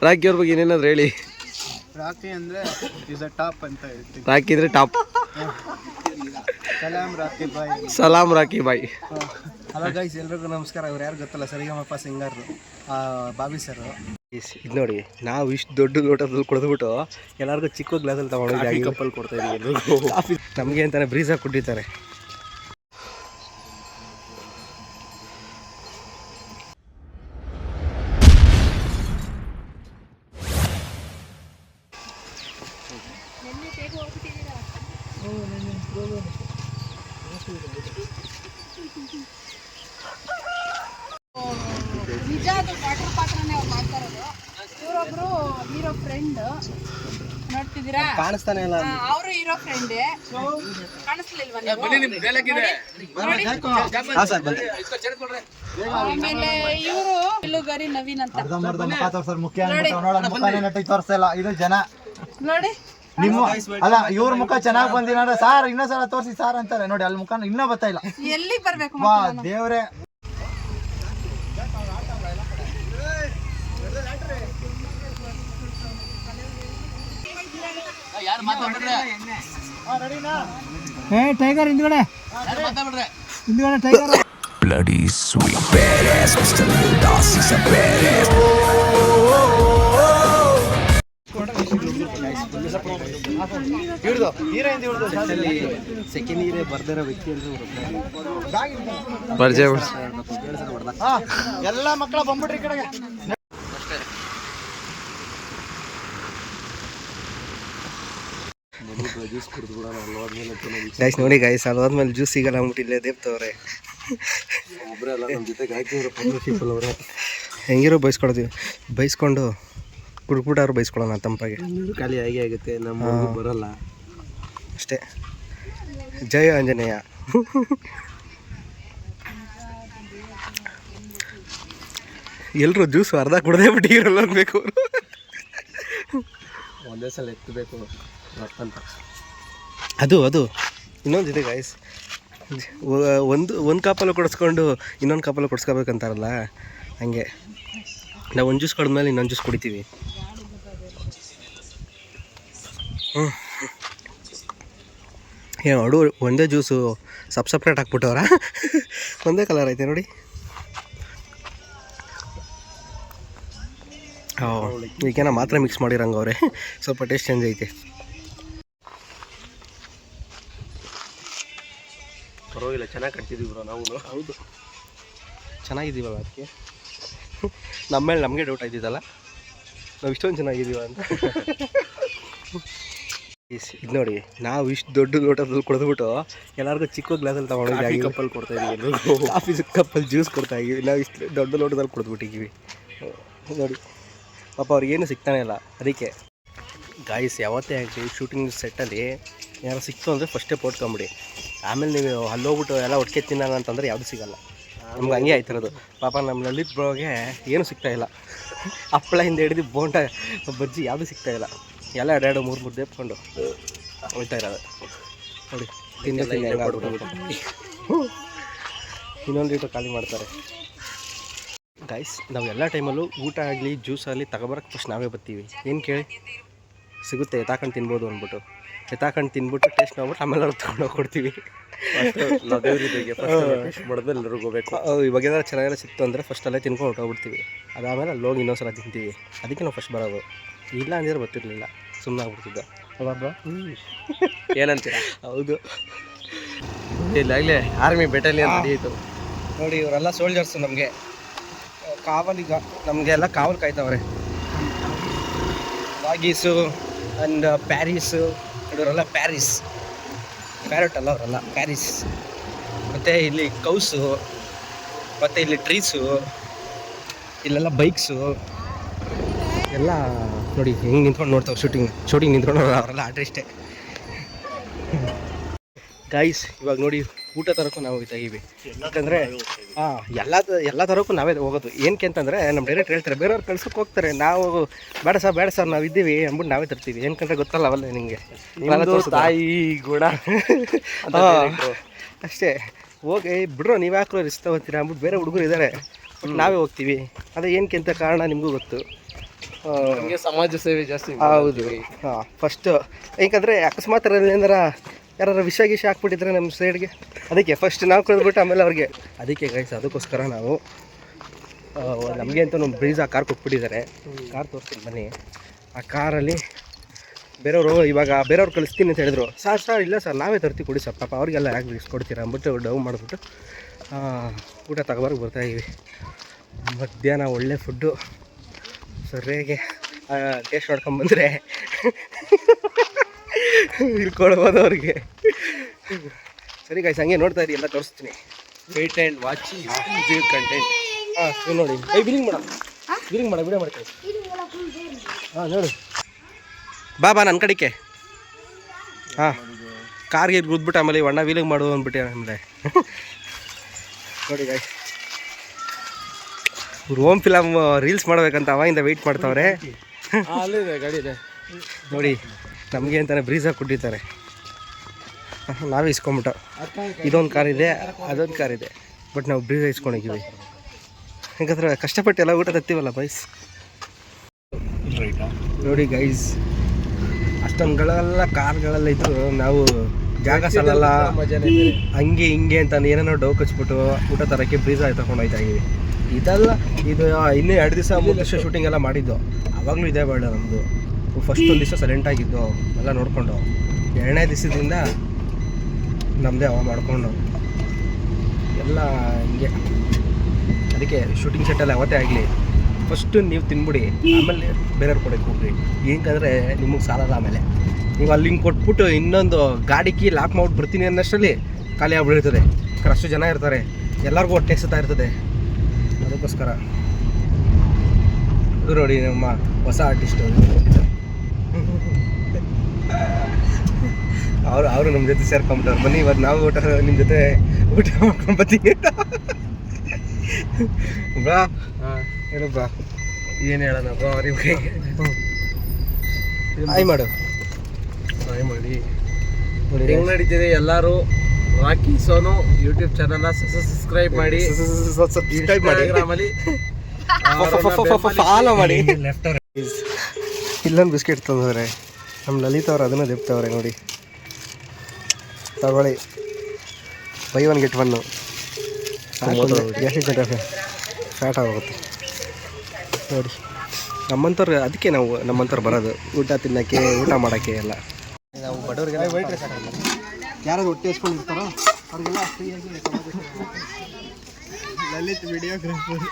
ರಾಕಿ ಅವ್ರ ಬಗ್ಗೆ ಏನೇನಾದ್ರು ಹೇಳಿ. ರಾಕಿ ಅಂದರೆ ಇಸ್ ಅ ಟಾಪ್ ಅಂತ ಹೇಳ್ತೀವಿ. ರಾಕಿ ಅಂದರೆ ಟಾಪ್. ಸಲಾಮ್ ರಾಕಿ ಬಾಯ್. ಸಲಾಮ್ ರಾಕಿ ಬಾಯ್. ಹಲೋ ಗೈಸ್, ಎಲ್ರಿಗೂ ನಮಸ್ಕಾರ. ಅವ್ರು ಯಾರು ಗೊತ್ತಲ್ಲ, ಸರಿಗಮಪ ಸಿಂಗರ್ ಬಾಬಿ ಸರ್. ಇದು ನೋಡಿ, ನಾವು ಇಷ್ಟು ದೊಡ್ಡ ಲೋಟದಲ್ಲಿ ಕೊಡ್ದ್ಬಿಟ್ಟು ಎಲ್ಲರಿಗೂ ಚಿಕ್ಕ ಗ್ಲಾಸಲ್ಲಿ ತಗೊಂಡಿದ್ದೀವಿ. ಕಪ್ಪಲ್ಲಿ ಕೊಡ್ತಾ ಇದ್ದೀವಿ. ನಮಗೆ ಅಂತಾನೆ ಬ್ರೀಸಾಗಿ ಕೊಟ್ಟಿದ್ದಾರೆ. ನಿಜ ಅದು ವಾಟರ್ ಪಾತ್ರನೇ ಅವ್ರು ಮಾಡ್ತಾ ಇರೋದು. ಇವರೊಬ್ರು ಹೀರೋ ಫ್ರೆಂಡ್ ನೋಡ್ತಿದ್ದೀರಾ, ಕಾಣಿಸ್ತಾನೆ ಇಲ್ಲ. ಅವರು ಹೀರೋ ಫ್ರೆಂಡೇ. ಕಾಣಿಸ್ಲಿಲ್ವಾ ನೀವು? ಆಮೇಲೆ ಇವರು ಬಿಲ್ಲುಗರಿ ನವೀನ್ ಅಂತ ನೋಡಿ. ನಿಮ್ಮ ಅಲ್ಲ, ಇವ್ರ ಮುಖ ಚೆನ್ನಾಗಿ ಬಂದಿನ ಸಾರ್ ಇನ್ನೊಂದ್ಸಲ ತೋರಿಸಿ ಸಾರ್ ಅಂತಾರೆ ನೋಡಿ. ಅಲ್ಲಿ ಮುಖ ಇನ್ನೂ ಬರ್ತಾ ಇಲ್ಲ. ಎಲ್ಲಿ ಬರ್ಬೇಕು ದೇವ್ರೆ. ಟೈಗರ್ ಹಿಂದ್ಗಡೆ tiger. Bloody sweet badass, Mr. Lil Dos is a badass. Second year ಬರ್ದಿರೋ ವ್ಯಕ್ತಿ ಪರಿಚಯ ಎಲ್ಲ ಮಕ್ಕಳ ಬಂದ್ಬಿಟ್ರಿ ಈ ಕಡೆಗೆ. ಗೈಸ್ ನೋಡಿ ಗೈಸ್, ಅದಾದ್ಮೇಲೆ ಜ್ಯೂಸ್ ಸಿಗಲ್ಲ ಅಂದ್ಬಿಟ್ಟಿಲ್ಲ ದೇವ್ತವ್ರೆ. ಹೆಂಗಿರೋ ಬೈಸ್ಕೊಡ್ತೀವಿ, ಬೈಸ್ಕೊಂಡು ಕುಡ್ಬಿಟ್ಟಾರು ಬೈಸ್ಕೊಳ್ಳೋಣ ತಂಪಾಗೆ. ಖಾಲಿ ಹೇಗೆ ಆಗುತ್ತೆ, ನಮ್ಮ ಬರಲ್ಲ ಅಷ್ಟೇ. ಜಯ ಆಂಜನೇಯ. ಎಲ್ಲರೂ ಜ್ಯೂಸ್ ಅರ್ಧ ಕುಡ್ದೇ ಬಿಟ್ಟಿರಲ್ಲ ಅನ್ಬೇಕು. ಒಂದೇ ಸಲ ಎತ್ತಬೇಕು ಅಂತ. ಅದು ಇನ್ನೊಂದಿದೆ ಗೈಸ್, ಒಂದು ಕಾಪಲ್ಲಿ ಕೊಡಿಸ್ಕೊಂಡು ಇನ್ನೊಂದು ಕಾಪಲ್ಲಿ ಕೊಡಿಸ್ಕೋಬೇಕಂತಾರಲ್ಲ, ಹಂಗೆ ನಾವು ಒಂದು ಜ್ಯೂಸ್ ಕುಡಿದ್ಮೇಲೆ ಇನ್ನೊಂದು ಜ್ಯೂಸ್ ಕುಡಿತೀವಿ. ಏನು ಅಡು ಒಂದೇ ಜ್ಯೂಸು ಸಪ್ರೇಟ್ ಹಾಕ್ಬಿಟ್ಟವ್ರ. ಒಂದೇ ಕಲರ್ ಐತೆ ನೋಡಿ. ಈಗೇನ ಮಾತ್ರ ಮಿಕ್ಸ್ ಮಾಡಿರಂಗೆ ಅವರೇ, ಸ್ವಲ್ಪ ಟೇಸ್ಟ್ ಚೇಂಜ್ ಐತೆ. ಪರವಾಗಿಲ್ಲ, ಚೆನ್ನಾಗಿ ಕಟ್ತಿದ್ದೀವಿ ಬ್ರೋ ನಾವು. ಹೌದು, ಚೆನ್ನಾಗಿದ್ದೀವಲ್ಲ, ಅದಕ್ಕೆ ನಮ್ಮ ಮೇಲೆ ನಮಗೆ ಡೌಟ್ ಆಯ್ತಿದ್ದಲ್ಲ, ನಾವು ಇಷ್ಟೊಂದು ಚೆನ್ನಾಗಿದ್ದೀವ ಅಂತ. ಇದು ನೋಡಿ, ನಾವು ಇಷ್ಟು ದೊಡ್ಡ ಲೋಟದಲ್ಲಿ ಕೊಡ್ದ್ಬಿಟ್ಟು ಎಲ್ಲರಿಗೂ ಚಿಕ್ಕ ಗ್ಲಾಸಲ್ಲಿ ತಗೊಂಡಿದ್ದೀವಿ. ಕಪ್ಪಲ್ಲಿ ಕೊಡ್ತಾ ಇದ್ದೀವಿ. ಕಾಫಿ ಕಪ್ಪಲ್ಲಿ ಜ್ಯೂಸ್ ಕೊಡ್ತಾ ಇದ್ದೀವಿ. ನಾವು ಇಷ್ಟು ದೊಡ್ಡ ಲೋಟದಲ್ಲಿ ಕೊಡ್ದ್ಬಿಟ್ಟಿದ್ದೀವಿ ನೋಡಿ. ಪಾಪ ಅವ್ರಿಗೇನು ಸಿಗ್ತಾನೆ ಇಲ್ಲ. ಅದಕ್ಕೆ ಗಾಯ್ಸ್, ಯಾವತ್ತೇ ಆಗಲಿ ಶೂಟಿಂಗ್ ಸೆಟ್ಟಲ್ಲಿ ಏನಾರು ಸಿಕ್ತು ಅಂದರೆ ಫಸ್ಟೇ ಪೋಟ್ಕೊಂಬಿಡಿ. ಆಮೇಲೆ ನೀವು ಅಲ್ಲಿ ಹೋಗ್ಬಿಟ್ಟು ಎಲ್ಲ ಒಟ್ಟಿಗೆ ತಿನ್ನೋಣ ಅಂತಂದರೆ ಯಾವುದು ಸಿಗೋಲ್ಲ. ನಮ್ಗೆ ಹಂಗೆ ಆಯ್ತಿರೋದು. ಪಾಪ ನಮ್ಮ ಲಲಿತ್ ಬ್ರೋಗೆ ಏನೂ ಸಿಗ್ತಾಯಿಲ್ಲ. ಹಪ್ಪಳದಿಂದ ಹಿಡಿದು ಬೋಂಡ ಬಜ್ಜಿ ಯಾವುದೂ ಸಿಗ್ತಾಯಿಲ್ಲ. ಎಲ್ಲ ಎರಡು ಮೂರು ದೇಪ್ಕೊಂಡು ಹೋಗ್ತಾ ಇರೋದು ನೋಡಿ. ಇನ್ನೊಂದು ಲೀಟರ್ ಖಾಲಿ ಮಾಡ್ತಾರೆ ಗೈಸ್. ನಾವು ಎಲ್ಲ ಟೈಮಲ್ಲೂ ಊಟ ಆಗಲಿ ಜ್ಯೂಸ್ ಆಗಲಿ ತಗೊಬರಕ್ಕೆ ಫಸ್ಟ್ ನಾವೇ ಬರ್ತೀವಿ. ಏನು ಕೇಳಿ ಸಿಗುತ್ತೆ, ಎತ್ತಾಕೊಂಡು ತಿನ್ಬೋದು ಅಂದ್ಬಿಟ್ಟು ಎತ್ತಾಕೊಂಡು ತಿನ್ಬಿಟ್ಟು ಟೇಸ್ಟ್ ನೋಡ್ಬಿಟ್ಟು ಆಮೇಲೆ ಅವ್ರು ತೊಗೊಂಡೋಗಿ ಕೊಡ್ತೀವಿ. ನಾವು ದೇವ್ರಿಗೆ ಮಾಡಿದ್ಮೇಲೆ ಎಲ್ಲರಿಗೂ ಹೋಗ್ಬೇಕು. ಇವಾಗ ಏನಾದ್ರು ಚೆನ್ನಾಗೆಲ್ಲ ಸಿಕ್ತು ಅಂದರೆ ಫಸ್ಟ್ ಅಲ್ಲೇ ತಿನ್ಕೊಂಡು ಹೊಟ್ಟೋಗ್ಬಿಡ್ತೀವಿ. ಅದಾದಮೇಲೆ ಅಲ್ಲಿ ಹೋಗಿ ಇನ್ನೊಂದು ಸಲ ತಿಂತೀವಿ. ಅದಕ್ಕೆ ನಾವು ಫಸ್ಟ್ ಬರೋದು. ಇಲ್ಲ ಅಂದರೆ ಬರ್ತಿರ್ಲಿಲ್ಲ, ಸುಮ್ಮನೆ ಆಗ್ಬಿಡ್ತಿದ್ದ. ಅಲ್ವಾ? ಏನಂತೀರ? ಹೌದು. ಇಲ್ಲಾಗಲೇ ಆರ್ಮಿ ಬೆಟಾಲಿಯನ್ ನಡೆಯಿತು ನೋಡಿ. ಇವರೆಲ್ಲ ಸೋಲ್ಜರ್ಸು, ನಮಗೆ ಕಾವಲಿಗ, ನಮಗೆಲ್ಲ ಕಾವಲು ಕಾಯ್ತವ್ರೆ. ವಾಗೀಸು ಆ್ಯಂಡ್ ಪ್ಯಾರಿಸು, ಇವರೆಲ್ಲ ಪ್ಯಾರಟ್ ಅಲ್ಲ, ಅವರೆಲ್ಲ ಪ್ಯಾರಿಸ್. ಮತ್ತು ಇಲ್ಲಿ ಕೌಸು, ಮತ್ತು ಇಲ್ಲಿ ಟ್ರೀಸು, ಇಲ್ಲೆಲ್ಲ ಬೈಕ್ಸು ಎಲ್ಲ ನೋಡಿ ಹೆಂಗೆ ನಿಂತ್ಕೊಂಡು ನೋಡ್ತಾವೆ. ಶೂಟಿಂಗ್ ನಿಂತ್ಕೊಂಡು ಅವರೆಲ್ಲ ಆರ್ಟಿಸ್ಟೇ ಗೈಸ್. ಇವಾಗ ನೋಡಿ, ಊಟ ತರೋಕ್ಕೂ ನಾವು ತೆಗೀವಿ. ಯಾಕಂದರೆ ಎಲ್ಲ ಥರಕ್ಕೂ ನಾವೇ ಹೋಗೋದು. ಏನಕ್ಕೆ ಅಂತಂದರೆ ನಮ್ಮ ಡೈರೆಕ್ಟ್ ಹೇಳ್ತಾರೆ, ಬೇರೆಯವ್ರು ಕಳ್ಸೋಕೆ ಹೋಗ್ತಾರೆ. ನಾವು ಬೇಡ ಸರ್ ನಾವು ಇದ್ದೀವಿ ಅಂದ್ಬಿಟ್ಟು ನಾವೇ ತರ್ತೀವಿ. ಏನಕ್ಕಂದ್ರೆ ಗೊತ್ತಲ್ಲ ಅವಲ್ಲ ನಿಮಗೆ, ತಾಯಿ ಗುಣ ಅಷ್ಟೇ. ಹೋಗಿ ಬಿಡ್ರೋ, ನೀವು ಯಾಕೆ ರಿಸ್ಕ್ ತಗೋತೀರಾ ಅಂದ್ಬಿಟ್ಟು ಬೇರೆ ಹುಡುಗರು ಇದ್ದಾರೆ, ಬಟ್ ನಾವೇ ಹೋಗ್ತೀವಿ. ಅದೇ ಏನಕ್ಕೆ ಅಂತ ಕಾರಣ ನಿಮಗೂ ಗೊತ್ತು. ಸಮಾಜ ಸೇವೆ ಜಾಸ್ತಿ. ಹೌದು ಹಾಂ ಫಸ್ಟು ಏಕೆಂದರೆ ಅಕಸ್ಮಾತ್ ಏನಾರ ಯಾರು ವಿಷ ಹಾಕ್ಬಿಟ್ಟಿದ್ರೆ ನಮ್ಮ ಸೈಡ್ಗೆ, ಅದಕ್ಕೆ ಫಸ್ಟ್ ನಾವು ಕುಡಿದ್ಬಿಟ್ಟು ಆಮೇಲೆ ಅವ್ರಿಗೆ, ಅದಕ್ಕೆ ಗೈಸ್ ಅದಕ್ಕೋಸ್ಕರ ನಾವು ನಮಗೆ ಅಂತ ಒಂದು ಬ್ರೀಜ್ ಆ ಕಾರ್ ಕೊಟ್ಬಿಟ್ಟಿದ್ದಾರೆ. ಕಾರ್ ತೋರಿಸ್ತೀನಿ ಬನ್ನಿ. ಆ ಕಾರಲ್ಲಿ ಬೇರೆಯವರು ಇವಾಗ ಬೇರೆಯವ್ರು ಕಳಿಸ್ತೀನಿ ಅಂತ ಹೇಳಿದ್ರು. ಸರ್ ಇಲ್ಲ ಸರ್ ನಾವೇ ತರ್ತೀವಿ ಕೊಡಿ ಸರ್, ಪಾಪ ಅವ್ರಿಗೆಲ್ಲ ಯಾಕೆ ಇಸ್ಕೊಡ್ತೀರಾ ಅಂದ್ಬಿಟ್ಟು ಡವ್ ಮಾಡಿಬಿಟ್ಟು ಊಟ ತಗೊಬರ್ಗೆ ಬರ್ತಾಯಿದ್ದೀವಿ. ಮಧ್ಯಾಹ್ನ ಒಳ್ಳೆ ಫುಡ್ಡು ಸರಿಯಾಗಿ ಟೇಸ್ಟ್ ಮಾಡ್ಕೊಂಬಂದರೆ ಇಲ್ಲಿ ಕೊಡ್ಬೋದು ಅವ್ರಿಗೆ. ಸರಿ ಗಾಯ್ಸ್ ಹಂಗೆ ನೋಡ್ತಾ ಇರಿ, ಎಲ್ಲ ತೋರಿಸ್ತೀನಿ. Wait and watch content. ಹಾಂ ನೋಡಿ ಬಿಲಿಂಗ್ ಮಾಡ ವಿಡಿಯೋ ಮಾಡ್ತೀವಿ. ಹಾಂ ನೋಡು ಬಾ ನನ್ನ ಕಡೆಗೆ. ಹಾಂ ಕಾರ್ಗೆ ಗುದ್ಬಿಟ್ಟು ಆಮೇಲೆ ಅಣ್ಣ ವೀಲಿಂಗ್ ಮಾಡು ಅಂದ್ಬಿಟ್ಟು ಆಮೇಲೆ ನೋಡಿ ಗಾಯ್ಸ್ ಇವ್ರು ಹೋಮ್ ಫಿಲಮ್ ರೀಲ್ಸ್ ಮಾಡ್ಬೇಕಂತ ಅವಾಗಿಂದ ವೆಯ್ಟ್ ಮಾಡ್ತಾವ್ರೆ. ಅಲ್ಲಿದೆ ಗಾಡಿ ಇದೆ ನೋಡಿ, ನಮಗೆ ಅಂತಾನೆ ಬ್ರೀಜಾಗಿ ಕೊಟ್ಟಿರ್ತಾರೆ. ನಾವೇ ಇಸ್ಕೊಂಬಿಟ್ಟು ಇದೊಂದು ಕಾರ್ ಇದೆ, ಅದೊಂದು ಕಾರ್ ಇದೆ, ಬಟ್ ನಾವು ಬ್ರೀಜಾಗಿ ಇಸ್ಕೊಂಡಿದ್ದೀವಿ. ಯಾಕಂದ್ರೆ ಕಷ್ಟಪಟ್ಟು ಎಲ್ಲ ಊಟ ತತ್ತೀವಲ್ಲ ಬೈಸ್. ನೋಡಿ ಗೈಸ್ ಅಷ್ಟೊಂದುಗಳೆಲ್ಲ ಕಾರ್ಗಳೆಲ್ಲ ಇದ್ರು ನಾವು ಜಾಗ ಸಲಲ್ಲ ಹಂಗೆ ಹಿಂಗೆ ಅಂತ ಏನೇನೋ ಡೌ ಕಚ್ಬಿಟ್ಟು ಊಟ ತರೋಕ್ಕೆ ಬ್ರೀಜಾಗಿ ತಗೊಂಡು ಹೋಗ್ತಾ ಇದ್ದೀವಿ. ಇದೆಲ್ಲ ಇದು ಇನ್ನೂ 2 ದಿವಸ 3 ದಿವಸ ಶೂಟಿಂಗ್ ಎಲ್ಲ ಮಾಡಿದ್ದು. ಆವಾಗಲೂ ಇದೇ ಬೇಡ ನಮ್ಮದು. ಫಸ್ಟ್ ಒಂದು ದಿವಸ ಸೈಲೆಂಟಾಗಿದ್ದು ಎಲ್ಲ ನೋಡಿಕೊಂಡು, 2ನೇ ದಿವಸದಿಂದ ನಮ್ಮದೇ ಅವ ಮಾಡಿಕೊಂಡು ಎಲ್ಲ ಹಿಂಗೆ. ಅದಕ್ಕೆ ಶೂಟಿಂಗ್ ಸೆಟ್ಟಲ್ಲಿ ಅವತ್ತೇ ಆಗಲಿ ಫಸ್ಟು ನೀವು ತಿನ್ಬಿಡಿ, ಆಮೇಲೆ ಬೇರೆಯವ್ರು ಕೊಡೋಕ್ಕೆ ಹೋಗ್ರಿ. ಏನಂದರೆ ನಿಮಗೆ ಸಾಲಲ್ಲ. ಆಮೇಲೆ ನೀವು ಅಲ್ಲಿ ಹಿಂಗೆ ಕೊಟ್ಬಿಟ್ಟು ಇನ್ನೊಂದು ಗಾಡಿ ಕೀ ಲಾಕ್ ಮಾಡ್ಬಿಟ್ಟು ಬರ್ತೀನಿ ಅನ್ನೋಷ್ಟರಲ್ಲಿ ಖಾಲಿ ಆಗ್ಬಿಟ್ಟಿರ್ತದೆ. ಅಷ್ಟು ಜನ ಇರ್ತಾರೆ, ಎಲ್ಲರಿಗೂ ಹೊಟ್ಟೆ ಎಸ್ತಾ ಇರ್ತದೆ. ಅದಕ್ಕೋಸ್ಕರ ಇದು ನೋಡಿ ನಮ್ಮ ಹೊಸ ಆರ್ಟಿಸ್ಟು ಅವರು ನಮ್ಮ ಜೊತೆ ಸೇರ್ಕೊಂಬಿಟ್ಟವ್ರು. ಬನ್ನಿ ಇವತ್ತು ನಾವು ನಿಮ್ಮ ಜೊತೆ ಊಟ ಮಾಡ್ಕೊಂಬತ್ತೀನಿ ಬ್ರಾ. ಹೇಳು ಬ್ರಾ, ಏನು ಹೇಳೋಣ ಬ್ರಾ ಅವ್ರಿಗೆ. ಹಾಯ್ ಮಾಡು, ಹಾಯ್ ಮಾಡಿ ಹೆಂಗೆ ನಡೀತಿದೆ. ಎಲ್ಲರೂ ರಾಕಿ ಸೋನು ಯೂಟ್ಯೂಬ್ ಚಾನಲ್ನ ಸಬ್ಸ್ಕ್ರೈಬ್ ಮಾಡಿ, ಇನ್ಸ್ಟಾಗ್ರಾಮಲ್ಲಿ ಫಾಲೋ ಮಾಡಿ. ಇಲ್ಲೊಂದು ಬಿಸ್ಕೆಟ್ ತಂದವ್ರೆ ನಮ್ಮ ಲಲಿತ್ ಅವ್ರು, ಅದನ್ನು ದೆಪ್ತವ್ರೆ ನೋಡಿ. ತಗೊಳ್ಳಿ, ಬೈ 1 get 1. ಜಾಸ್ತಿ ಜನ ಫ್ಯಾಟ್ ಆಗೋಗುತ್ತೆ ನೋಡಿ. ನಮ್ಮಂಥವ್ರು ಅದಕ್ಕೆ ನಾವು ನಮ್ಮಂಥವ್ರು ಬರೋದು ಊಟ ತಿನ್ನೋಕ್ಕೆ, ಊಟ ಮಾಡೋಕ್ಕೆ ಎಲ್ಲ. ನಾವು ಬಡವ್ರಿಗೆ ಯಾರಾದ್ರು ಹೊಟ್ಟೆ ಹಸ್ಕೊಂಡಿರ್ತಾರೋ ಅವ್ರಿಗೆಲ್ಲ ಫ್ರೀಯಾಗಿ ಲಲಿತ್ ವಿಡಿಯೋಗ್ರಾಫರ್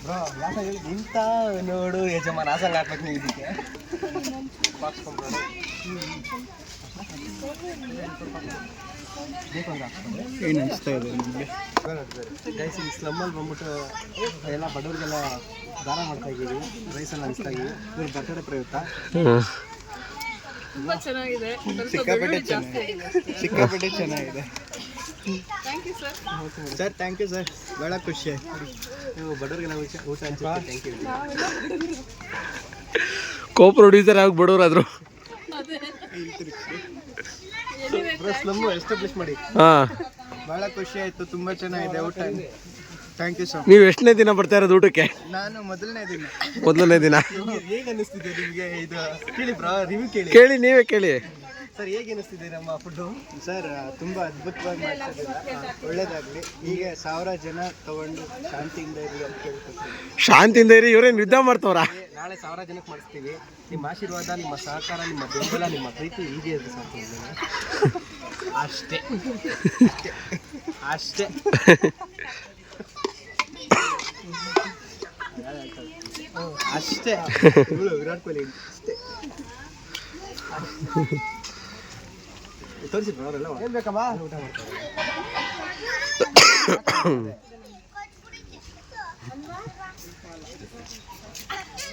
ಬ್ರೋ. ಯಾಕೆ ಹೇಳಿ ಇಂಥ ನೋಡು ಯಜಮಾನ ಆಸಂಗ ಹಾಕ್ಬೇಕು ನೀವು ಇದಕ್ಕೆ ಏನು ಅನಿಸ್ತಾ ಇದೆ ನಿಮಗೆ ಗೈಸ್? ಈ ಸ್ಲಮ್ಮಲ್ಲಿ ಬಂದ್ಬಿಟ್ಟು ಎಲ್ಲ ಬಡವರಿಗೆಲ್ಲ ದಾನ ಮಾಡ್ತಾ ಇದ್ದೀವಿ, ರೈಸೆಲ್ಲ ಹಂಚ್ತಾ ಇದ್ದೀವಿ. ಇವ್ರ ಬರ್ತಡೇ ಪ್ರಯುಕ್ತ ತುಂಬಾ ಚೆನ್ನಾಗಿದೆ, ಸಿಕ್ಕಾಪಟ್ಟೆ ಚೆನ್ನಾಗಿದೆ. Thank you sir. Sir thank you sir, ಭಾಳ ಖುಷಿ ಆಯ್ತು. ನೀವು ಬಡವರಿಗೆ ನಾವು ಊಟ ಹಂಚ್ತೀವಿ. Thank you. ಕೋ ಪ್ರೊಡ್ಯೂಸರ್ ಆಗಿ ಬಡವರಾದ್ರು. ಸ್ಲಮ್ ಎಸ್ಟಾಬ್ಲಿಷ್ ಮಾಡಿ. ಹಾಂ, ಭಾಳ ಖುಷಿ ಆಯಿತು, ತುಂಬ ಚೆನ್ನಾಗಿದೆ ಊಟ. Thank you sir. ನೀವು ಎಷ್ಟನೇ ದಿನ ಬರ್ತಾ ಇರೋದು ಊಟಕ್ಕೆ? ನಾನು ಮೊದಲನೇ ದಿನ. ಹೇಗೆ ಅನ್ನಿಸ್ತಿದೆ ನಿಮಗೆ? ಇದು ಕೇಳಿ ಬ್ರಾ, ರಿವ್ಯೂ ಕೇಳಿ, ನೀವೇ ಕೇಳಿ ಸರ್. ಹೇಗೆ ಅನ್ನಿಸ್ತಿದೆ ನಮ್ಮ ಫುಡ್ಡು? ಸರ್ ತುಂಬ ಅದ್ಭುತವಾಗಿ ಮಾಡ್ತಿದ್ದೀರಾ, ಒಳ್ಳೇದಾಗಲಿ. ಹೀಗೆ 1000 ಜನ ತಗೊಂಡು ಶಾಂತಿಯಿಂದ ಇರಲಿ ಅಂತ ಕೇಳ್ಕೊತೀನಿ. ಶಾಂತಿಯಿಂದ ಇರಿ. ಇವ್ರೇನು ಯುದ್ಧ ಮಾಡ್ತವ್ರಾ? ನಾಳೆ 1000 ಜನಕ್ಕೆ ಮಾಡಿಸ್ತೀವಿ. ನಿಮ್ಮ ಆಶೀರ್ವಾದ, ನಿಮ್ಮ ಸಹಕಾರ, ನಿಮ್ಮ ಬೆಂಬಲ, ನಿಮ್ಮ ಪ್ರೀತಿ ಹೀಗೆ ಇರುತ್ತೆ ಸಾಕು. ಅಷ್ಟೇ ಅಷ್ಟೇ. ಅಷ್ಟೇ ವಿರಾಟ್ ಕೊಹ್ಲಿ ಅಷ್ಟೇ. ತೋರಿಸಿದ್ರು ಅವರೆಲ್ಲ ಏನು ಬೇಕಮ್ಮ ಊಟ ಮಾಡ್ತಾರೆ.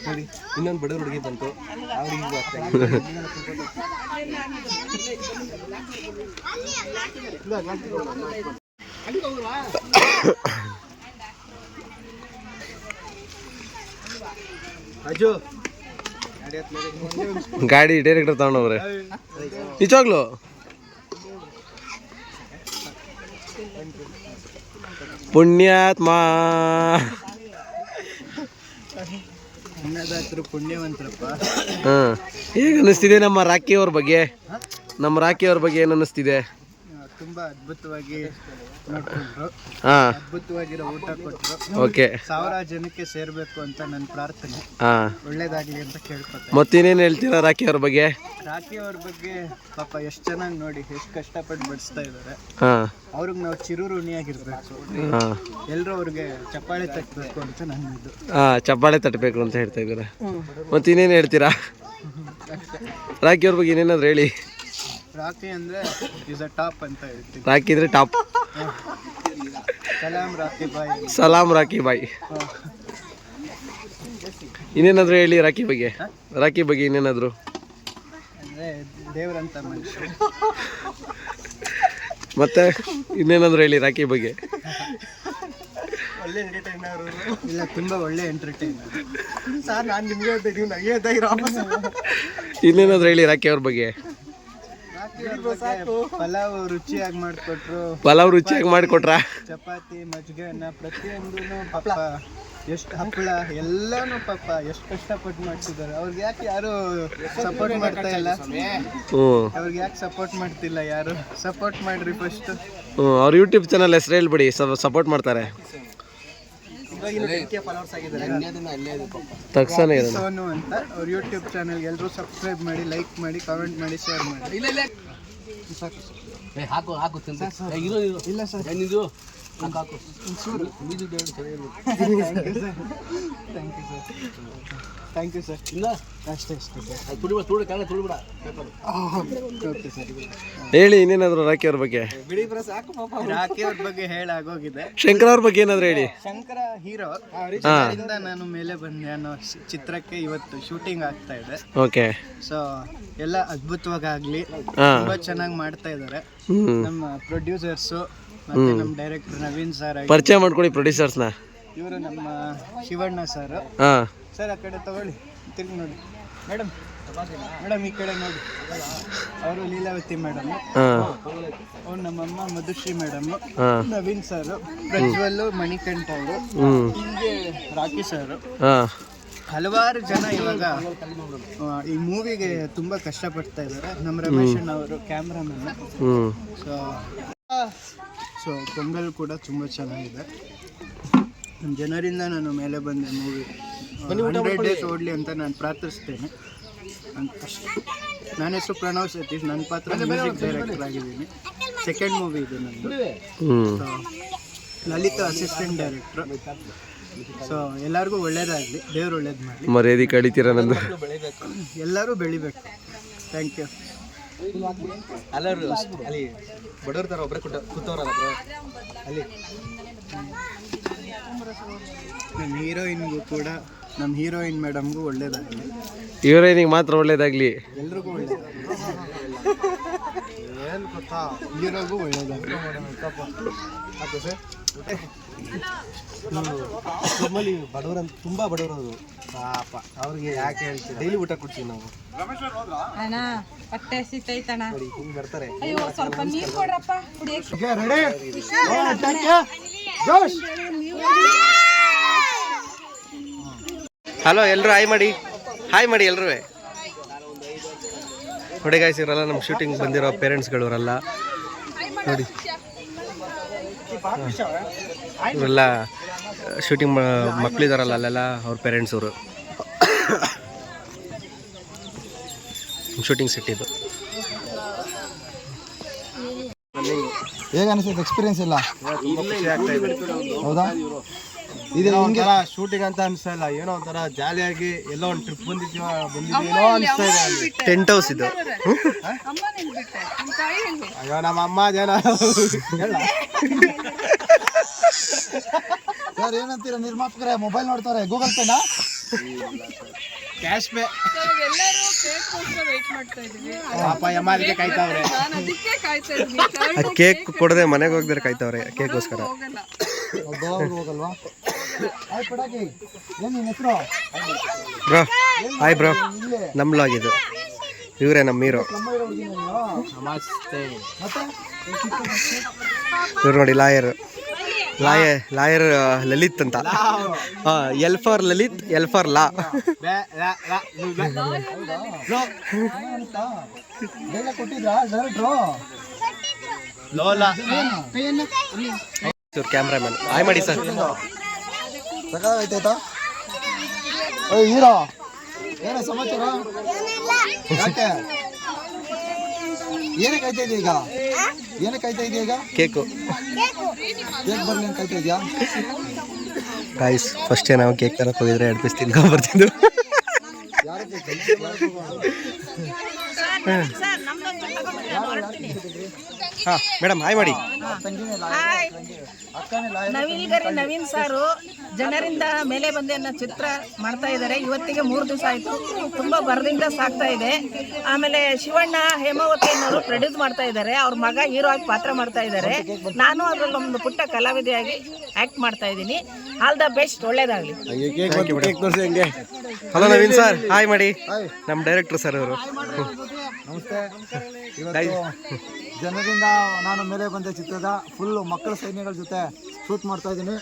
ನೋಡಿ ಇನ್ನೊಂದು ಬಡವ್ರ ಹುಡುಗಿ ಬಂತು, ಅವ್ರಿಗೆ ಅಜ್ಜು ಗಾಡಿ ಡೈರೆಕ್ಟರ್ ತಗೊಂಡವ್ರೆ ನಿಜವಾಗ್ಲು. ಪುಣ್ಯಾತ್ಮ ಅನ್ನದಾತರು ಪುಣ್ಯವಂತರಪ್ಪ. ಹಾಂ, ಹೇಗೆ ಅನ್ನಿಸ್ತಿದೆ ನಮ್ಮ ರಾಖಿ ಅವ್ರ ಬಗ್ಗೆ? ನಮ್ಮ ರಾಖಿ ಅವ್ರ ಬಗ್ಗೆ ಏನು ಅನ್ನಿಸ್ತಿದೆ? ತುಂಬಾ ಅದ್ಭುತವಾಗಿ ನೋಡ್ಕೊಂಡ್ರು, ಹಾಂ, ಅದ್ಭುತವಾಗಿರೋ ಊಟ ಕೊಟ್ಟರು. ಓಕೆ. 1000 ಜನಕ್ಕೆ ಸೇರ್ಬೇಕು ಅಂತ ನನ್ನ ಪ್ರಾರ್ಥನೆ. ಹಾಂ, ಒಳ್ಳೇದಾಗ್ಲಿ ಅಂತ ಕೇಳ್ಕೊತಾರೆ. ಮತ್ತಿನ್ನೇನು ಹೇಳ್ತೀರಾ ರಾಖಿ ಅವ್ರ ಬಗ್ಗೆ? ರಾಖಿ ಅವ್ರ ಬಗ್ಗೆ ಪಾಪ ಎಷ್ಟು ಚೆನ್ನಾಗಿ ನೋಡಿ ಎಷ್ಟು ಕಷ್ಟಪಟ್ಟು ಬಡಿಸ್ತಾ ಇದ್ದಾರೆ. ಹಾಂ ಅವ್ರಿಗೆ ನಾವು ಚಿರುಋಣಿಯಾಗಿರ್ಬೇಕು. ಹಾಂ ಎಲ್ಲರೂ ಅವ್ರಿಗೆ ಚಪ್ಪಾಳೆ ತಟ್ಟಬೇಕು ಅಂತ ನನ್ನದು. ಹಾಂ, ಚಪ್ಪಾಳೆ ತಟ್ಟಬೇಕು ಅಂತ ಹೇಳ್ತಾ ಇದ್ದಾರೆ. ಮತ್ತು ಇನ್ನೇನು ಹೇಳ್ತೀರಾ ರಾಖಿ ಅವ್ರ ಬಗ್ಗೆ? ಇನ್ನೇನಾದ್ರು ಹೇಳಿ. ರಾಖಿ ಅಂದ್ರೆ ಇಸ್ ಅ ಟಾಪ್ ಅಂತ ಹೇಳ್ತೀವಿ. ರಾಖಿ ಇದ್ರೆ ಟಾಪ್. ಸಲಾಮ್ ರಾಖಿ ಬಾಯ್. ಸಲಾಮ್ ರಾಖಿ ಬಾಯ್. ಇನ್ನೇನಾದ್ರು ಹೇಳಿ ರಾಖಿ ಬಗ್ಗೆ. ರಾಖಿ ಬಗ್ಗೆ ಇನ್ನೇನಾದ್ರು ಅಂದ್ರೆ ದೇವ್ರಂತ ಮನುಷ್ಯ. ಮತ್ತೆ ಇನ್ನೇನಾದ್ರು ಹೇಳಿ ರಾಖಿ ಬಗ್ಗೆ. ಒಳ್ಳೆ ಎಂಟರ್ಟೈನರ್. ಇಲ್ಲ, ತುಂಬಾ ಒಳ್ಳೆ ಎಂಟರ್ಟೈನರ್ ಸರ್. ನಾನು ನಿಮ್ಗೆ ಹೇಳ್ತಾ ನೀವು ನನಗೆ ಹೇಳ್ತಾ ಇರೋ. ಇನ್ನೇನಾದ್ರು ಹೇಳಿ ರಾಖಿ ಅವ್ರ ಬಗ್ಗೆ. ಪಲಾವ್ ರುಚಿಯಾಗಿ ಮಾಡಿಕೊಟ್ರು. ಪಲಾವ್ ರುಚಿಯಾಗಿ ಮಾಡಿಕೊಟ್ರಾ? ಚಪಾತಿ, ಮಜ್ಜಿಗೆ, ಅನ್ನ ಪ್ರತಿಯೊಂದೂ ಪಾಪ ಎಷ್ಟು ಹಪ್ಪಳ ಎಲ್ಲಾನು ಪಾಪ ಎಷ್ಟು ಕಷ್ಟಪಟ್ಟು ಮಾಡ್ತಿದ್ದಾರೆ. ಅವ್ರಿಗೆ ಯಾಕೆ ಯಾರು ಸಪೋರ್ಟ್ ಮಾಡ್ತಾ ಇಲ್ಲ? ಅವ್ರಿಗೆ ಯಾಕೆ ಸಪೋರ್ಟ್ ಮಾಡ್ತಿಲ್ಲ ಯಾರು? ಸಪೋರ್ಟ್ ಮಾಡ್ರಿ ಫಸ್ಟ್. ಅವ್ರ ಯೂಟ್ಯೂಬ್ ಚಾನಲ್ ಹೆಸರು ಹೇಳ್ಬಿಡಿ, ಸಪೋರ್ಟ್ ಮಾಡ್ತಾರೆ. ತಕ್ಷಣ ಸೋನು ಅಂತ ಅವ್ರ ಯೂಟ್ಯೂಬ್ ಚಾನಲ್ ಎಲ್ಲರೂ ಸಬ್ಸ್ಕ್ರೈಬ್ ಮಾಡಿ, ಲೈಕ್ ಮಾಡಿ, ಕಾಮೆಂಟ್ ಮಾಡಿ, ಶೇರ್ ಮಾಡಿ. ಇಲ್ಲ ಸರ್, ಥ್ಯಾಂಕ್ ಯು ಸರ್. ಅಷ್ಟೇ ಸರ್. ಹೇಳಿ ಇನ್ನೇನಾದ್ರು ರಾಖಿ ಅವ್ರ ಬಗ್ಗೆ. ರಾಖಿ ಅವ್ರ ಬಗ್ಗೆ ಹೇಳಾಗೋಗಿದೆ. ಶಂಕರ್ ಅವ್ರ ಬಗ್ಗೆ ಏನಾದ್ರು ಹೇಳಿ. ಶಂಕರ ಹೀರೋ, ಅವರಿಂದ ನಾನು ಮೇಲೆ ಬಂದೆ ಅನ್ನೋ ಚಿತ್ರಕ್ಕೆ ಇವತ್ತು ಶೂಟಿಂಗ್ ಆಗ್ತಾ ಇದೆ. ಓಕೆ. ಸೊ ಎಲ್ಲ ಅದ್ಭುತವಾಗಲಿ, ತುಂಬಾ ಚೆನ್ನಾಗಿ ಮಾಡ್ತಾ ಇದ್ದಾರೆ ನಮ್ಮ ಪ್ರೊಡ್ಯೂಸರ್ಸು ಮತ್ತೆ ನಮ್ಮ ಡೈರೆಕ್ಟರ್ ನವೀನ್ ಸರ್. ಪರಿಚಯ ಮಾಡ್ಕೊಳ್ಳಿ ಪ್ರೊಡ್ಯೂಸರ್ಸ್ನ. ಇವರು ನಮ್ಮ ಶಿವಣ್ಣ ಸರ್. ಹಾಂ ಸರ್, ಆ ಕಡೆ ತಗೊಳ್ಳಿ, ತಿರುಗಿ ನೋಡಿ. ಮೇಡಮ್ ಈ ಕಡೆ ನೋಡಿ. ಅವರು ಲೀಲಾವತಿ ಮೇಡಮ್, ಅವ್ರು ನಮ್ಮಮ್ಮ ಮಧುಶ್ರೀ ಮೇಡಮ್, ನವೀನ್ ಸರ್, ಪ್ರಜ್ವಲ್, ಮಣಿಕಂಠ ಅವರು, ಹೀಗೆ ರಾಕಿ ಸರ್. ಹಲವಾರು ಜನ ಇವಾಗ ಈ ಮೂವಿಗೆ ತುಂಬಾ ಕಷ್ಟಪಡ್ತಾ ಇದ್ದಾರೆ. ನಮ್ಮ ರಮೇಶ್ ಅವರು ಕ್ಯಾಮ್ರಾಮನ್. ಸೊ ಪೊಂಗಲ್ ಕೂಡ ತುಂಬ ಚೆನ್ನಾಗಿದೆ. ನಮ್ಮ ಜನರಿಂದ ನಾನು ಮೇಲೆ ಬಂದೆ. ಮೂವಿ 100 ಡೇಸ್ ಓಡಲಿ ಅಂತ ನಾನು ಪ್ರಾರ್ಥಿಸ್ತೇನೆ. ನನ್ನ ಹೆಸರು ಪ್ರಣವ್ ಸತೀಶ್. ನನ್ನ ಪಾತ್ರ ಮ್ಯೂಸಿಕ್ ಡೈರೆಕ್ಟರ್ ಆಗಿದ್ದೀನಿ. ಸೆಕೆಂಡ್ ಮೂವಿ ಇದು ನಂದು. ಲಲಿತಾ ಅಸಿಸ್ಟೆಂಟ್ ಡೈರೆಕ್ಟ್ರು. ಸೊ ಎಲ್ಲರಿಗೂ ಒಳ್ಳೇದಾಗಲಿ, ದೇವ್ರು ಒಳ್ಳೇದು ಮಾಡಲಿ. ಮರ್ಯಾದೆ ಕಳಿತೀರ ನಂದು. ಎಲ್ಲರೂ ಬೆಳಿಬೇಕು. Thank you. ಎಲ್ಲರೂ ಅಲ್ಲಿ ಬಡವ್ರ ಥರ ಒಬ್ಬರೇ ಕೂತವ್ರಲ್ಲ ಅಲ್ಲಿ. ನಮ್ಮ ಹೀರೋಯಿನ್ಗೂ ಕೂಡ, ನಮ್ಮ ಹೀರೋಯಿನ್ ಮೇಡಮ್ಗೂ ಒಳ್ಳೇದಾಗಲಿ. ಹೀರೋಯಿನಿಗೆ ಮಾತ್ರ ಒಳ್ಳೇದಾಗಲಿ. ಎಲ್ರಿಗೂ ಒಳ್ಳೇದಾಗಲಿ. ಏನು ಗೊತ್ತಾ, ಹೀರೋಗೂ ಒಳ್ಳೇದಾಗಲಿ. ನಮ್ಮಲ್ಲಿ ಬಡವರಂತ ತುಂಬ ಬಡವರು ಪಾಪ. ಅವ್ರಿಗೆ ಯಾಕೆ ಹೇಳ್ತೀವಿ, ಡೈಲಿ ಊಟ ಕೊಡ್ತೀವಿ ನಾವು. ಅಣ್ಣ ಹೊಟ್ಟೆ ಹಸಿತೈತಣ್ಣ. ಹಿಂಗೆ ಬರ್ತಾರೆ. ಅಯ್ಯೋ ಸ್ವಲ್ಪ ನೀರು ಕೊಡ್ರಪ್ಪ ಕುಡಿಯಕ್ಕೆ. ಹಲೋ, ಎಲ್ಲರೂ ಹಾಯ್ ಮಾಡಿ, ಹಾಯ್ ಮಾಡಿ ಎಲ್ಲರೂ. ನೋಡಿ ಗಾಯ್ಸ್, ಇವರೆಲ್ಲ ನಮ್ಮ ಶೂಟಿಂಗ್ ಬಂದಿರೋ ಪೇರೆಂಟ್ಸ್ಗಳವರೆಲ್ಲ ನೋಡಿ. ಇವರೆಲ್ಲ ಶೂಟಿಂಗ್ ಮಕ್ಕಳಿದಾರಲ್ಲ ಅಲ್ಲೆಲ್ಲ ಅವ್ರ ಪೇರೆಂಟ್ಸ್ ಅವರು. ಶೂಟಿಂಗ್ ಸೆಟ್ ಇದು. ಹೇಗೆ ಅನಿಸುತ್ತೆ ಎಕ್ಸ್ಪೀರಿಯನ್ಸ್ ಇಲ್ಲ? ಹೌದಾ? ಇದು ಒಂಥರ ಶೂಟಿಂಗ್ ಅಂತ ಅನ್ಸಲ್ಲ, ಏನೋ ಒಂಥರ ಜಾಲಿಯಾಗಿ ಎಲ್ಲೋ ಒಂದು ಟ್ರಿಪ್ ಬಂದಿದ್ದೀವೋ ಅನಿಸ್ತಾ ಇದೆ. ಟೆಂಟ್ ಹೌಸ್ ಇದು. ಅಯ್ಯೋ ನಮ್ಮ ಅಮ್ಮ ಜನ ಸರ್ ಏನಂತೀರ ನಿರ್ಮಾಪಕರೇ? ಮೊಬೈಲ್ ನೋಡ್ತಾರೆ, ಗೂಗಲ್ ಪೇನಾ? Cash pay. ಎಲ್ಲರೂ ಕೇಕ್ಗೋಸ್ಕರ ವೇಟ್ ಮಾಡ್ತಾ ಇದೀವಿ. ಪಾಪ ಯಮಾಲಿಗೆ ಕಾಯ್ತಾವ್ರೆ. ನಾನು ಅದಕ್ಕೆ ಕಾಯ್ತಾ ಇದ್ದೀನಿ. ಆ ಕೇಕ್ ಕೊಡದೆ ಮನೆಗೆ ಹೋಗ್ದಾರೆ ಕಾಯ್ತಾವ್ರೆ ಕೇಕ್ಗೋಸ್ಕರ. ಹೋಗಲ್ಲ. ಹೋಗಲ್ವಾ? ಆಯ್ತು ಪಟಾಕಿ. ಏನು ನಿನ್ನ ಹೆಸರು? ಬ್ರೋ ಹಾಯ್ ಬ್ರೋ, ನಮ್ಮ ಲಾಗ್ ಇದು. ಇವರೇ ನಮ್ಮ ಹೀರೋ. ನಮಸ್ತೆ. ಮತ್ತೆ ಇವ್ರು ನೋಡಿ ಲಾಯರ್. ಲಾಯರ್ ಲಲಿತ್ ಅಂತ. L for Lalit, L for law. Cameraman hi ಮಾಡಿ ಸರ್. ಹೀರೋ ಏನ ಸಮಾಚಾರ? ಯಾಕೆ ಏನಕ್ಕೆ ಕಾಯ್ತಾ ಇದೆಯಾ ಈಗ? ಏನಕ್ಕೆ ಕಾಯ್ತಾ ಇದೆಯಾ ಈಗ? ಕೇಕು ಕೇಕ್ ಬರ್ಲಿ ಅಂತ ಕಾಯ್ತಾ ಇದೆಯಾ? ಗಾಯ್ಸ್ ಫಸ್ಟೇ ನಾವು ಕೇಕ್ ತರಕ್ಕೆ ಹೋಗಿದ್ರೆ 2 ಪೀಸ್ ತಿನ್ಕೊಂಡು ಬರ್ತಿದ್ದು. ಹಾಂ ಮೇಡಮ್ ಹಾಯ್ ಮಾಡಿ. ನವೀನ್ ಸಾರು ಜನರಿಂದ ಮೇಲೆ ಬಂದೆ ಅನ್ನೋ ಚಿತ್ರ ಮಾಡ್ತಾ ಇದ್ದಾರೆ. ಇವತ್ತಿಗೆ 3 ದಿವಸ ಆಯ್ತು. ತುಂಬಾ ಬರದಿಂದ ಸಾಕ್ತಾ ಇದೆ. ಆಮೇಲೆ ಶಿವಣ್ಣ ಹೇಮಾವತಿ ಅನ್ನೋರು ಪ್ರೊಡ್ಯೂಸ್ ಮಾಡ್ತಾ ಇದ್ದಾರೆ. ಅವ್ರ ಮಗ ಹೀರೋ ಆಗಿ ಪಾತ್ರ ಮಾಡ್ತಾ ಇದ್ದಾರೆ. ನಾನು ಅದ್ರಲ್ಲಿ ಒಂದು ಪುಟ್ಟ ಕಲಾವಿದೆಯಾಗಿ ಆಕ್ಟ್ ಮಾಡ್ತಾ ಇದ್ದೀನಿ. ಆಲ್ ದ ಬೆಸ್ಟ್, ಒಳ್ಳೇದಾಗ್ಲಿ. ಹಲೋ ನವೀನ್ ಸರ್ ಹಾಯ್ ಮಾಡಿ. ನಮ್ಮ ಡೈರೆಕ್ಟರ್ ಸರ್ ಅವರು. ನಮಸ್ತೆ. ಇವತ್ತು ಜನರಿಂದ ನಾನು ಮೇಲೆ ಬಂದ ಚಿತ್ರದ ಫುಲ್ ಮಕ್ಕಳ ಸೈನ್ಯಗಳ ಜೊತೆ ಶೂಟ್ ಮಾಡ್ತಾ ಇದ್ದೀನಿ.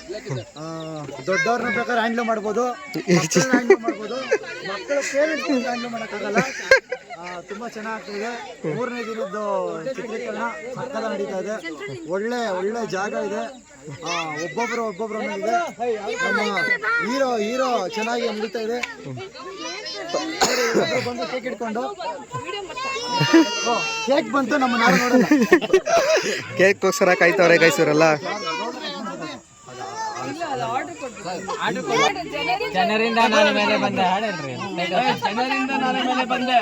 ದೊಡ್ಡವ್ರನ್ನ ಪ್ರಕಾರ ಹ್ಯಾಂಡ್ಲ್ ಮಾಡ್ಬೋದು, ಹ್ಯಾಂಡ್ಲ್ ಮಾಡ್ಬೋದು, ಮಕ್ಕಳ ಪೇರೆಂಟ್ಸ್ ಹ್ಯಾಂಡ್ಲ್ ಮಾಡೋಕ್ಕಾಗಲ್ಲ. ತುಂಬ ಚೆನ್ನಾಗ್ತಿದೆ. 3ನೇ ದಿನದ್ದು ಚಿತ್ರೀಕರಣ ಸಕ್ಕದ ನಡೀತಾ ಇದೆ. ಒಳ್ಳೆ ಜಾಗ ಇದೆ. ಒಬ್ಬೊಬ್ರು ಇದೆ. ನಮ್ಮ ಹೀರೋ ಚೆನ್ನಾಗಿ ನಡೀತಾ ಇದೆ. ಬಂದು ಕೇಕ್ ಇಟ್ಕೊಂಡು ಕೇಕ್ ಬಂತು ನಮ್ಮ ನಾಡು ನೋಡೋಣ. ಕೇಕ್ಗೋಸ್ಕರ ಕಾಯ್ತವ್ರೆ ಗೈಸೂರೆಲ್ಲ. ಜನರಿಂದ ನಾನು ಮೇಲೆ ಬಂದೆ ಹಾಡಲ್ರಿ. ಜನರಿಂದ ನಾನು ಮೇಲೆ ಬಂದೆ.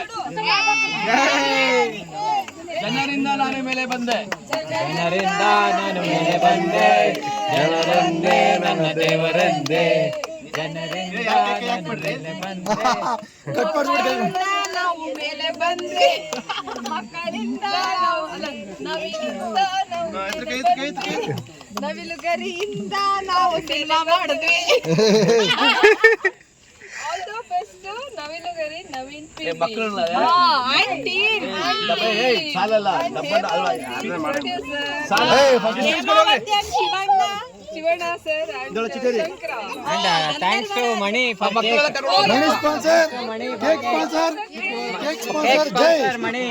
ಜನರಿಂದ ನಾನು ಮೇಲೆ ಬಂದೆ. ಜನರಿಂದ ನಾನು ಮೇಲೆ ಬಂದೆ. ಜನರಂದೇ ನನ್ನ ದೇವರಂದೇ. ಜನರಿಂದ ನಾನು ಮೇಲೆ ಬಂದೆ. ನಾವು ಮೇಲೆ ಬಂದ್ವಿ ಮಕ್ಕಳಿಂದ ನವಿಲುಗರಿಯಿಂದ ನಾವು ಸಿನಿಮಾ ಮಾಡಿದ್ವಿ. All the best Naviluguri Naveen Shivanna sir thanks to Mani for Mani sponsor cake sponsor ಜೈ ಮಣಿ.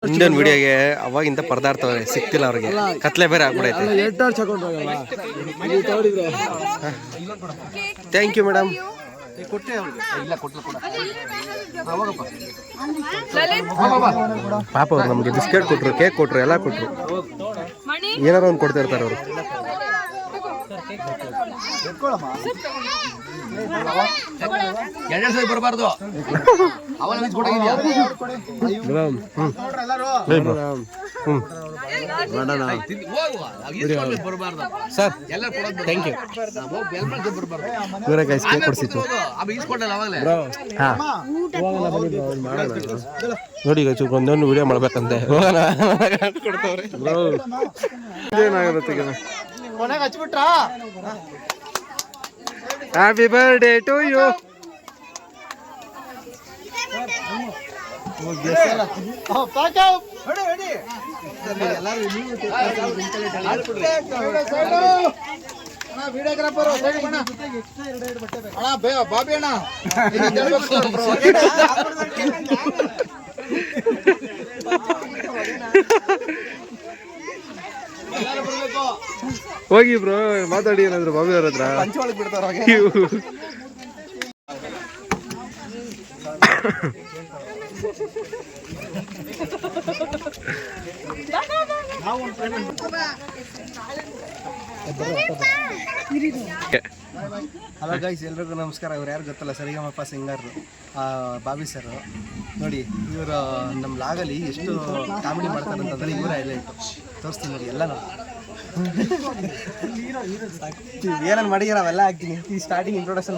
ಮುಂದಿನ ವಿಡಿಯೋಗೆ ಅವಾಗಿಂದ ಪರದಾಡ್ತವ್ರೆ, ಸಿಕ್ತಿಲ್ಲ ಅವ್ರಿಗೆ. ಕತ್ಲೆ ಬೇರೆ ಆಗ್ಬಿಡೈತೆ. Thank you madam. ಪಾಪ ಅವ್ರು ನಮಗೆ ಬಿಸ್ಕೆಟ್ ಕೊಟ್ರು, ಕೇಕ್ ಕೊಟ್ರು, ಎಲ್ಲ ಕೊಟ್ರು. ಏನಾರು ಒಂದು ಕೊಡ್ತಾ ಇರ್ತಾರೆ ಅವರು. ಬರಬಾರ್ದು. Sir thank you. ಇವರೇ ಗೈಸ್ ಕೇಕ್ ಕೊಡಿಸಿತ್ತು. ನೋಡಿ ಗೈಸ್ ಒಂದೊಂದು ವಿಡಿಯೋ ಮಾಡ್ಬೇಕಂತೆ. ಏನಾಗುತ್ತೆ ಹಚ್ಬಿಟ್ರಾ? Happy birthday to you. Bobby ಅಣ್ಣ ಹೋಗಿ ಬ್ರೋ ಮಾತಾಡಿ ಏನಾದ್ರು ಬಾಬಿ ಅವ್ರ ಹತ್ರ. ಹಲೋ ಗೈಸ್, ಎಲ್ರಿಗೂ ನಮಸ್ಕಾರ. ಇವ್ರು ಯಾರು ಗೊತ್ತಲ್ಲ, ಸರಿಗಮಪ ಸಿಂಗರ್ ಬಾಬಿ ಸರ್. ನೋಡಿ ಇವರು ನಮ್ಮ ಲಾಗಲ್ಲಿ ಎಷ್ಟು ಕಾಮಿಡಿ ಮಾಡ್ತಾರೆ ಅಂತಂದರೆ ಇವರೇ ಎಲ್ಲ ಇತ್ತು ತೋರಿಸ್ತೀನಿ ನೋಡಿ. ಎಲ್ಲ ಏನೇನು ಮಾಡಿದಾರ ಅವೆಲ್ಲ ಹಾಕ್ತೀನಿ. ಈ ಸ್ಟಾರ್ಟಿಂಗ್ ಇಂಟ್ರೊಡಕ್ಷನ್